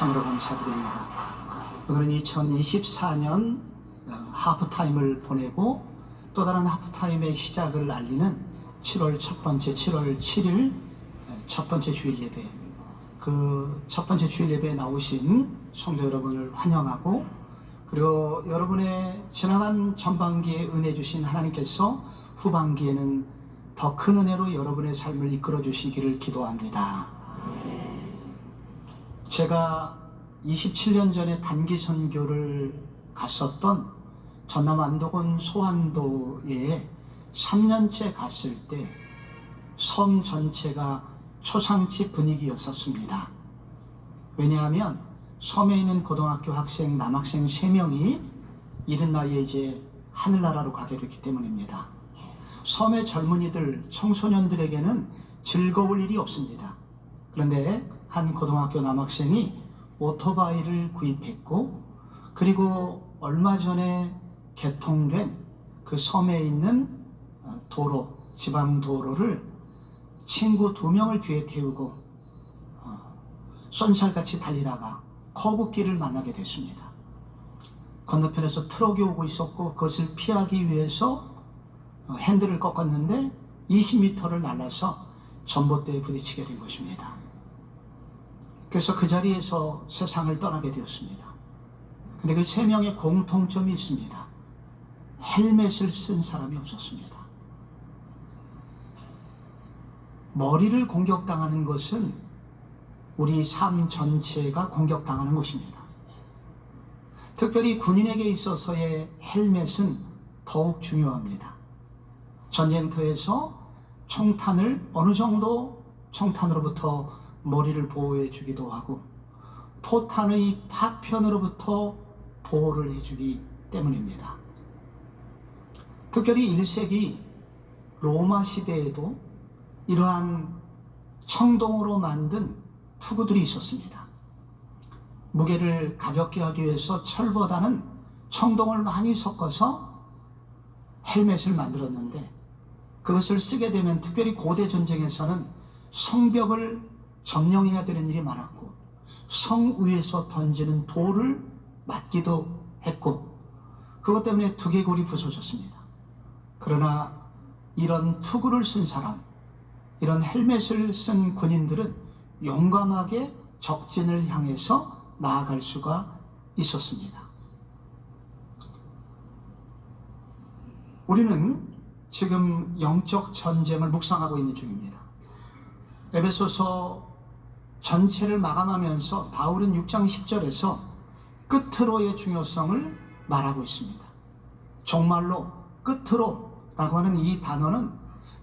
참으로 감사드립니다. 오늘은 2024년 하프타임을 보내고 또 다른 하프타임의 시작을 알리는 7월 7일 첫 번째 주일 예배, 그 첫 번째 주일 예배에 나오신 성도 여러분을 환영하고, 그리고 여러분의 지나간 전반기에 은혜 주신 하나님께서 후반기에는 더 큰 은혜로 여러분의 삶을 이끌어 주시기를 기도합니다. 제가 27년 전에 단기 선교를 갔었던 전남 안도군 소환도에 3년째 갔을 때 섬 전체가 초상집 분위기였었습니다. 왜냐하면 섬에 있는 고등학교 학생, 남학생 3명이 이른 나이에 이제 하늘나라로 가게 됐기 때문입니다. 섬의 젊은이들, 청소년들에게는 즐거울 일이 없습니다. 그런데 한 고등학교 남학생이 오토바이를 구입했고, 그리고 얼마 전에 개통된 그 섬에 있는 도로, 지방 도로를 친구 2명을 뒤에 태우고 쏜살같이 달리다가 커브길을 만나게 됐습니다. 건너편에서 트럭이 오고 있었고, 그것을 피하기 위해서 핸들을 꺾었는데 20m를 날라서 전봇대에 부딪히게 된 것입니다. 그래서 그 자리에서 세상을 떠나게 되었습니다. 근데 그 3명의 공통점이 있습니다. 헬멧을 쓴 사람이 없었습니다. 머리를 공격당하는 것은 우리 삶 전체가 공격당하는 것입니다. 특별히 군인에게 있어서의 헬멧은 더욱 중요합니다. 전쟁터에서 총탄을 어느 정도 총탄으로부터 머리를 보호해 주기도 하고, 포탄의 파편으로부터 보호를 해주기 때문입니다. 특별히 1세기 로마 시대에도 이러한 청동으로 만든 투구들이 있었습니다. 무게를 가볍게 하기 위해서 철보다는 청동을 많이 섞어서 헬멧을 만들었는데, 그것을 쓰게 되면 특별히 고대 전쟁에서는 성벽을 점령해야 되는 일이 많았고, 성 위에서 던지는 돌을 맞기도 했고, 그것 때문에 두개골이 부서졌습니다. 그러나 이런 투구를 쓴 사람, 이런 헬멧을 쓴 군인들은 용감하게 적진을 향해서 나아갈 수가 있었습니다. 우리는 지금 영적 전쟁을 묵상하고 있는 중입니다. 에베소서 전체를 마감하면서 바울은 6장 10절에서 끝으로의 중요성을 말하고 있습니다. 정말로 끝으로 라고 하는 이 단어는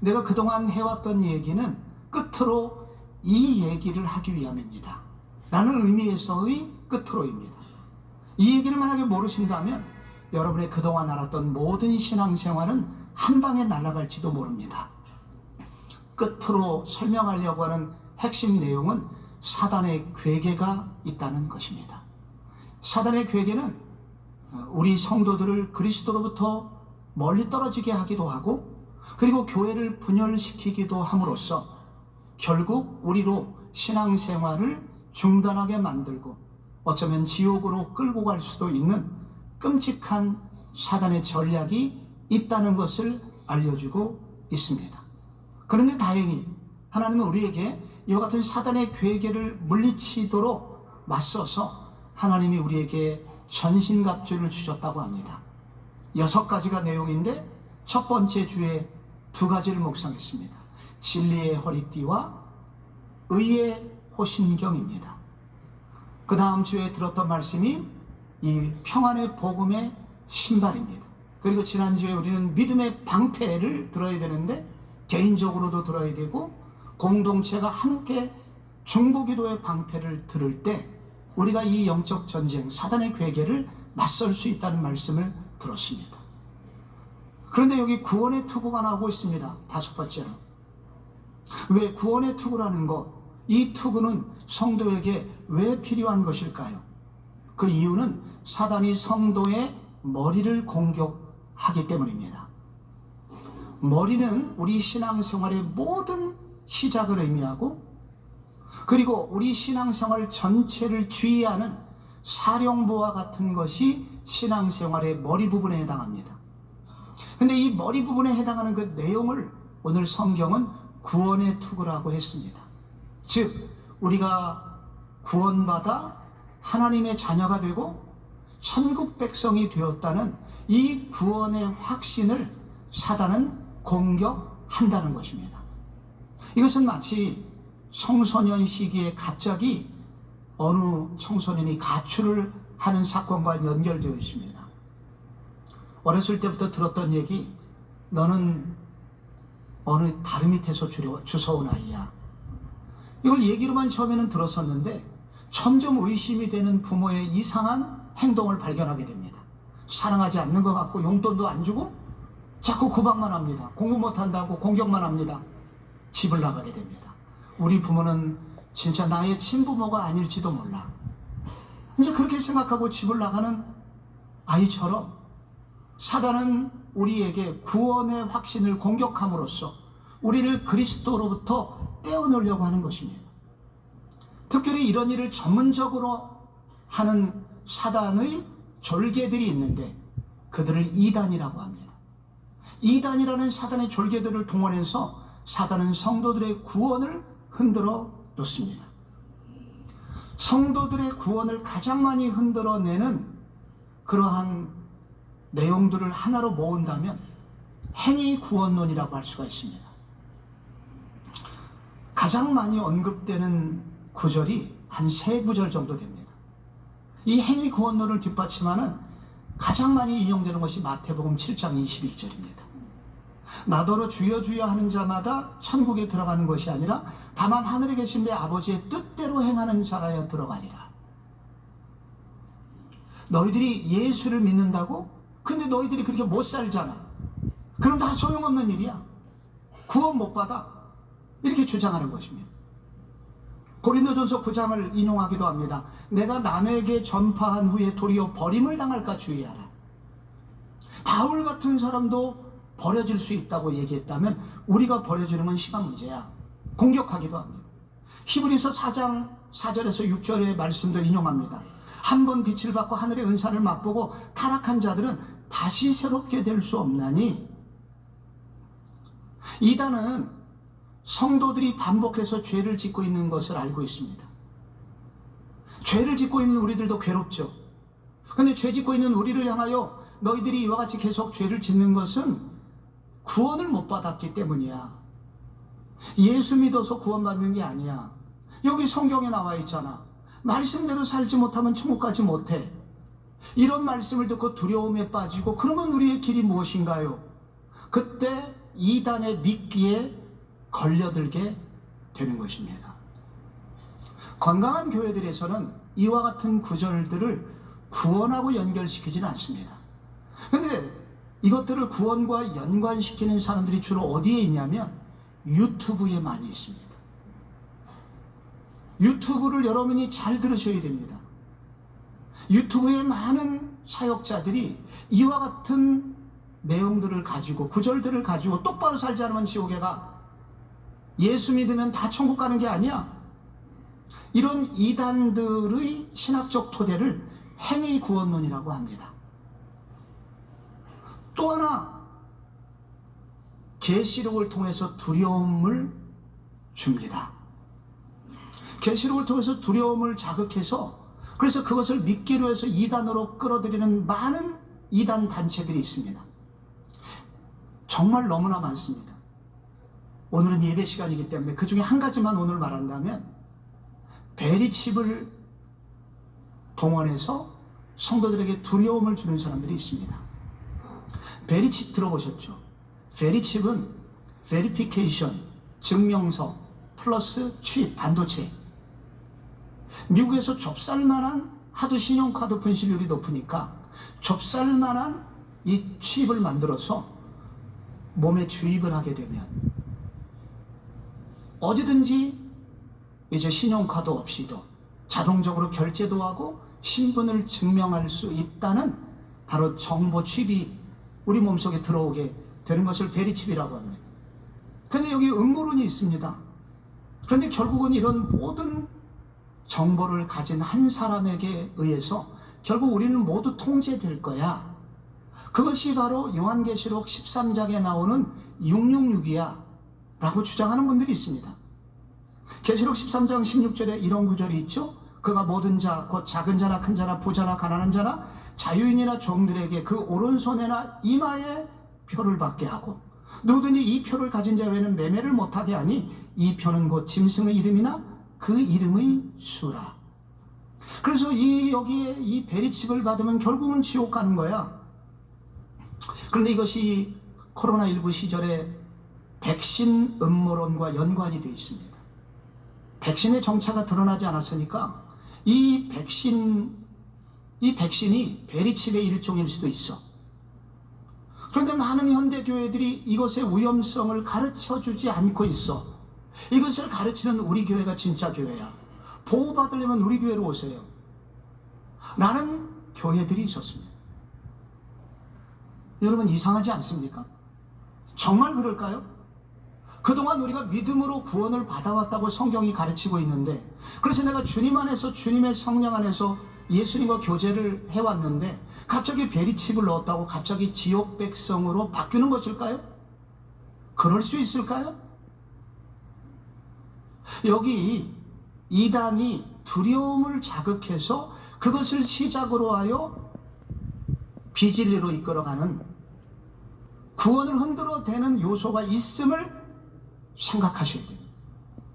내가 그동안 해왔던 얘기는 끝으로 이 얘기를 하기 위함입니다 라는 의미에서의 끝으로입니다. 이 얘기를 만약에 모르신다면 여러분의 그동안 알았던 모든 신앙생활은 한 방에 날아갈지도 모릅니다. 끝으로 설명하려고 하는 핵심 내용은 사단의 괴계가 있다는 것입니다. 사단의 괴계는 우리 성도들을 그리스도로부터 멀리 떨어지게 하기도 하고, 그리고 교회를 분열시키기도 함으로써 결국 우리로 신앙생활을 중단하게 만들고 어쩌면 지옥으로 끌고 갈 수도 있는 끔찍한 사단의 전략이 있다는 것을 알려주고 있습니다. 그런데 다행히 하나님은 우리에게 이와 같은 사단의 괴계를 물리치도록 맞서서 하나님이 우리에게 전신갑주를 주셨다고 합니다. 6가지가 내용인데 첫 번째 주에 2가지를 묵상했습니다. 진리의 허리띠와 의의 호신경입니다. 그 다음 주에 들었던 말씀이 이 평안의 복음의 신발입니다. 그리고 지난주에 우리는 믿음의 방패를 들어야 되는데 개인적으로도 들어야 되고 공동체가 함께 중보기도의 방패를 들을 때 우리가 이 영적 전쟁, 사단의 괴계를 맞설 수 있다는 말씀을 들었습니다. 그런데 여기 구원의 투구가 나오고 있습니다. 5번째로. 왜 구원의 투구라는 것, 이 투구는 성도에게 왜 필요한 것일까요? 그 이유는 사단이 성도의 머리를 공격하기 때문입니다. 머리는 우리 신앙생활의 모든 시작을 의미하고, 그리고 우리 신앙생활 전체를 주의하는 사령부와 같은 것이 신앙생활의 머리 부분에 해당합니다. 근데 이 머리 부분에 해당하는 그 내용을 오늘 성경은 구원의 투구라고 했습니다. 즉 우리가 구원받아 하나님의 자녀가 되고 천국 백성이 되었다는 이 구원의 확신을 사단은 공격한다는 것입니다. 이것은 마치 청소년 시기에 갑자기 어느 청소년이 가출을 하는 사건과 연결되어 있습니다. 어렸을 때부터 들었던 얘기, 너는 어느 다리 밑에서 주워온 아이야. 이걸 얘기로만 처음에는 들었었는데 점점 의심이 되는 부모의 이상한 행동을 발견하게 됩니다. 사랑하지 않는 것 같고 용돈도 안 주고 자꾸 구박만 합니다. 공부 못한다고 공격만 합니다. 집을 나가게 됩니다. 우리 부모는 진짜 나의 친부모가 아닐지도 몰라. 이제 그렇게 생각하고 집을 나가는 아이처럼 사단은 우리에게 구원의 확신을 공격함으로써 우리를 그리스도로부터 떼어놓으려고 하는 것입니다. 특별히 이런 일을 전문적으로 하는 사단의 졸개들이 있는데 그들을 이단이라고 합니다. 이단이라는 사단의 졸개들을 동원해서 사단은 성도들의 구원을 흔들어 놓습니다. 성도들의 구원을 가장 많이 흔들어내는 그러한 내용들을 하나로 모은다면 행위 구원론이라고 할 수가 있습니다. 가장 많이 언급되는 구절이 한 3구절 정도 됩니다. 이 행위 구원론을 뒷받침하는 가장 많이 인용되는 것이 마태복음 7장 21절입니다. 나더러 주여 주여 하는 자마다 천국에 들어가는 것이 아니라 다만 하늘에 계신 내 아버지의 뜻대로 행하는 자라야 들어가리라. 너희들이 예수를 믿는다고? 근데 너희들이 그렇게 못 살잖아. 그럼 다 소용없는 일이야. 구원 못 받아. 이렇게 주장하는 것입니다. 고린도전서 9장을 인용하기도 합니다. 내가 남에게 전파한 후에 도리어 버림을 당할까 주의하라. 바울 같은 사람도 버려질 수 있다고 얘기했다면 우리가 버려지는 건 시간 문제야. 공격하기도 합니다. 히브리서 4장 4절에서 6절의 말씀도 인용합니다. 한 번 빛을 받고 하늘의 은사를 맛보고 타락한 자들은 다시 새롭게 될 수 없나니. 이단은 성도들이 반복해서 죄를 짓고 있는 것을 알고 있습니다. 죄를 짓고 있는 우리들도 괴롭죠. 그런데 죄 짓고 있는 우리를 향하여 너희들이 이와 같이 계속 죄를 짓는 것은 구원을 못 받았기 때문이야. 예수 믿어서 구원받는 게 아니야. 여기 성경에 나와 있잖아. 말씀대로 살지 못하면 천국 가지 못해. 이런 말씀을 듣고 두려움에 빠지고 그러면 우리의 길이 무엇인가요? 그때 이단의 미끼에 걸려들게 되는 것입니다. 건강한 교회들에서는 이와 같은 구절들을 구원하고 연결시키지는 않습니다. 그런데 이것들을 구원과 연관시키는 사람들이 주로 어디에 있냐면 유튜브에 많이 있습니다. 유튜브를 여러분이 잘 들으셔야 됩니다. 유튜브의 많은 사역자들이 이와 같은 내용들을 가지고 구절들을 가지고 똑바로 살지 않으면 지옥에 가. 예수 믿으면 다 천국 가는 게 아니야. 이런 이단들의 신학적 토대를 행위 구원론이라고 합니다. 또 하나, 계시록을 통해서 두려움을 줍니다. 계시록을 통해서 두려움을 자극해서 그래서 그것을 믿기로 해서 이단으로 끌어들이는 많은 이단 단체들이 있습니다. 정말 너무나 많습니다. 오늘은 예배 시간이기 때문에 그 중에 한 가지만 오늘 말한다면 베리칩을 동원해서 성도들에게 두려움을 주는 사람들이 있습니다. 베리칩 들어보셨죠? 베리칩은 베리피케이션, 증명서 플러스 칩, 반도체. 미국에서 좁쌀만한 하도 신용카드 분실률이 높으니까 좁쌀만한 이 칩을 만들어서 몸에 주입을 하게 되면 어디든지 이제 신용카드 없이도 자동적으로 결제도 하고 신분을 증명할 수 있다는 바로 정보 칩이 우리 몸속에 들어오게 되는 것을 베리칩이라고 합니다. 근데 여기 음모론이 있습니다. 그런데 결국은 이런 모든 정보를 가진 한 사람에게 의해서 결국 우리는 모두 통제될 거야. 그것이 바로 요한계시록 13장에 나오는 666이야 라고 주장하는 분들이 있습니다. 계시록 13장 16절에 이런 구절이 있죠. 그가 모든 자, 곧 작은 자나 큰 자나 부자나 가난한 자나 자유인이나 종들에게 그 오른손에나 이마에 표를 받게 하고 누구든지 이 표를 가진 자 외에는 매매를 못하게 하니 이 표는 곧 짐승의 이름이나 그 이름의 수라. 그래서 여기에 이 베리칩을 받으면 결국은 지옥 가는 거야. 그런데 이것이 코로나19 시절에 백신 음모론과 연관이 되어 있습니다. 백신의 정체가 드러나지 않았으니까 이 백신이 베리칩의 일종일 수도 있어. 그런데 많은 현대 교회들이 이것의 위험성을 가르쳐주지 않고 있어. 이것을 가르치는 우리 교회가 진짜 교회야. 보호받으려면 우리 교회로 오세요. 라는 교회들이 있었습니다. 여러분, 이상하지 않습니까? 정말 그럴까요? 그동안 우리가 믿음으로 구원을 받아왔다고 성경이 가르치고 있는데, 그래서 내가 주님 안에서, 주님의 성령 안에서 예수님과 교제를 해왔는데 갑자기 베리칩을 넣었다고 갑자기 지옥 백성으로 바뀌는 것일까요? 그럴 수 있을까요? 여기 이단이 두려움을 자극해서 그것을 시작으로 하여 비진리로 이끌어가는, 구원을 흔들어대는 요소가 있음을 생각하셔야 돼요.